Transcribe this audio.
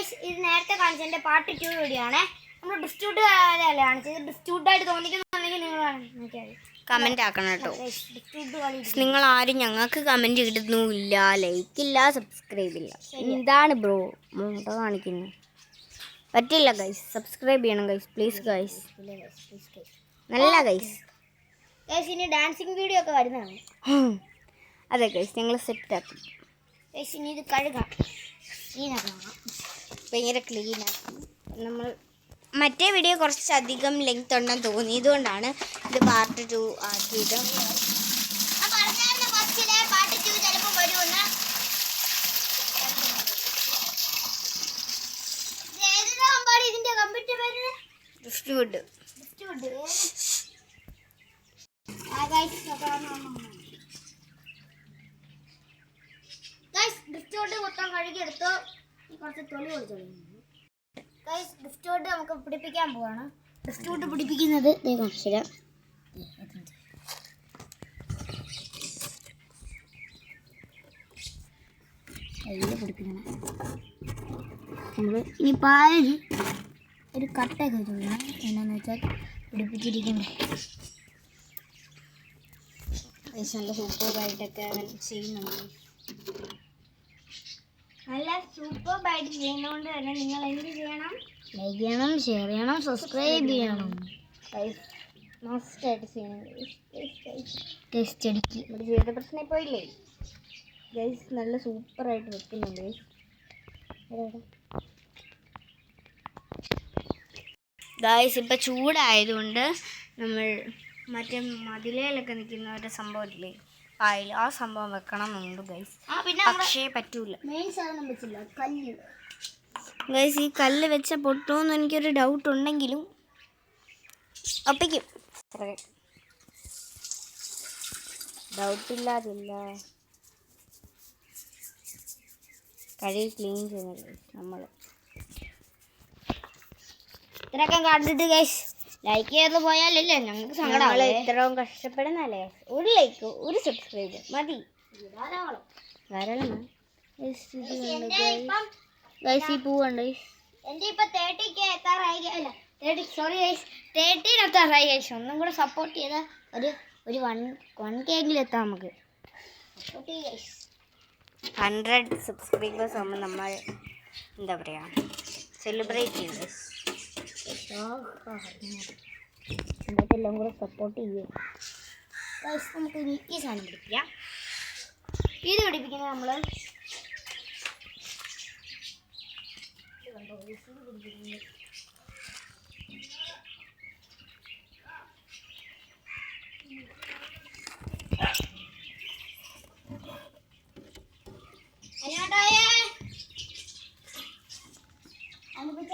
Guys ഇത് നേരത്തെ കാണിച്ചതിൻ്റെ part 2 video ആണ്. നമ്മൾ ഡിസ്ട്യൂട്ട് കാണിച്ചത്. ഡിസ്ട്യൂട്ടായിട്ട് തോന്നിക്കുന്നുണ്ടെങ്കിൽ നിങ്ങൾ നോക്കിയാൽ കമൻ്റ് ആക്കണം കേട്ടോ. നിങ്ങൾ ആരും ഞങ്ങൾക്ക് കമൻ്റ് ഇടുന്നുമില്ല, ലൈക്ക് ഇല്ല, സബ്സ്ക്രൈബ് ഇല്ല. എന്താണ് ബ്രോ മുട്ട കാണിക്കുന്നത്? പറ്റില്ല ഗൈസ്, സബ്സ്ക്രൈബ് ചെയ്യണം ഗൈസ്, പ്ലീസ് ഗൈസ്. നല്ല ഗൈസ്. ഇനി ഡാൻസിങ് വീഡിയോ ഒക്കെ വരുന്നതാണ്. അതെ ഗൈസ്, ഞങ്ങൾ സെറ്റാക്കും ഗൈസ്. ഇനി ഇത് കഴുകാം, ക്ലീനാക്കാം, ഭയങ്കര ക്ലീനാക്കും. നമ്മൾ മറ്റേ വീഡിയോ കുറച്ചധികം ലെങ്ത് ഉണ്ടെന്ന് തോന്നിയതുകൊണ്ടാണ് ഇത് പാർട്ട് 2 ആക്കിയത്. ഡിസ്ട്യൂട്ട് മൊത്തം കഴുകിയെടുത്തു. കുറച്ച് തൊലി കൊടുത്തോളൂ. ഡിസ്ട്യൂട്ട് നമുക്ക് പിടിപ്പിക്കാൻ പോവാണ്. ഡിസ്ട്യൂട്ട് പിടിപ്പിക്കുന്നത് പിടിപ്പിക്കണം. നമ്മൾ ഇനി പാല് ഒരു കട്ടയൊക്കെ വെച്ചോളാം. എന്നാന്ന് വെച്ചാൽ പിടിപ്പിച്ചിരിക്കണ്ടേ. നല്ല സൂപ്പറായിട്ടൊക്കെ ചെയ്യുന്നുണ്ട്. നല്ല സൂപ്പറായിട്ട് ചെയ്യുന്നതുകൊണ്ട് തന്നെ നിങ്ങൾ എന്ത് ചെയ്യണം? ലൈക്ക് ചെയ്യണം, ഷെയർ ചെയ്യണം, സബ്സ്ക്രൈബ് ചെയ്യണം. മസ്റ്റായിട്ട് ചെയ്യണം. ടെസ്റ്റ് അടിക്ക്. നമ്മുടെ ജീവിത പ്രശ്നം പോയില്ലേ ഗൈസ്? നല്ല സൂപ്പറായിട്ട് വെക്കുന്നുണ്ട് ഗൈസ്. ഇപ്പം ചൂടായതുകൊണ്ട് നമ്മൾ മറ്റേ മതിലയിലൊക്കെ നിൽക്കുന്ന ഒരു സംഭവമില്ലേ, പായൽ, ആ സംഭവം വെക്കണം എന്നുണ്ട് ഗൈസ്. പക്ഷേ പറ്റൂല. മെയിൻ സാധനം വെച്ചില്ല, കല്ല്. ഗൈസ്, ഈ കല്ല് വെച്ച പൊട്ടുമെന്ന് എനിക്കൊരു ഡൗട്ട് ഉണ്ടെങ്കിലും ഒപ്പിക്കും. ഡൗട്ടില്ലാതില്ല. കഴുകി ക്ലീൻ ചെയ്യുന്നത് നമ്മൾ. ഇത്രയൊക്കെ കണ്ടിട്ട് ഗൈസ് ലൈക്ക് ചെയ്ത് പോയാലല്ലേ ഞങ്ങൾക്ക് സങ്കടം. ഇത്രയും കഷ്ടപ്പെടുന്നല്ലേ. ഒരു ലൈക്ക്, ഒരു സബ്സ്ക്രൈബ് മതി, ധാരാളം. ഗൈസ് ഈ പൂവുണ്ട്. എൻ്റെ ഇപ്പം 30K എത്താറായി. അല്ല 13 എത്താറായി ഗൈസ്. ഒന്നും കൂടെ സപ്പോർട്ട് ചെയ്താൽ ഒരു 1K എങ്കിലും എത്താം നമുക്ക്. 100 സബ്സ്ക്രൈബേഴ്സ് ആകുമ്പോൾ നമ്മൾ എന്താ പറയുക, സെലിബ്രേറ്റ് ചെയ്യും. നമുക്കെല്ലാം കൂടെ സപ്പോർട്ട് ചെയ്യും. നമുക്ക് ഈ സാധനം പിടിപ്പിക്കാം. ഇത് പിടിപ്പിക്കുന്നത് നമ്മൾ അനുപിച്ച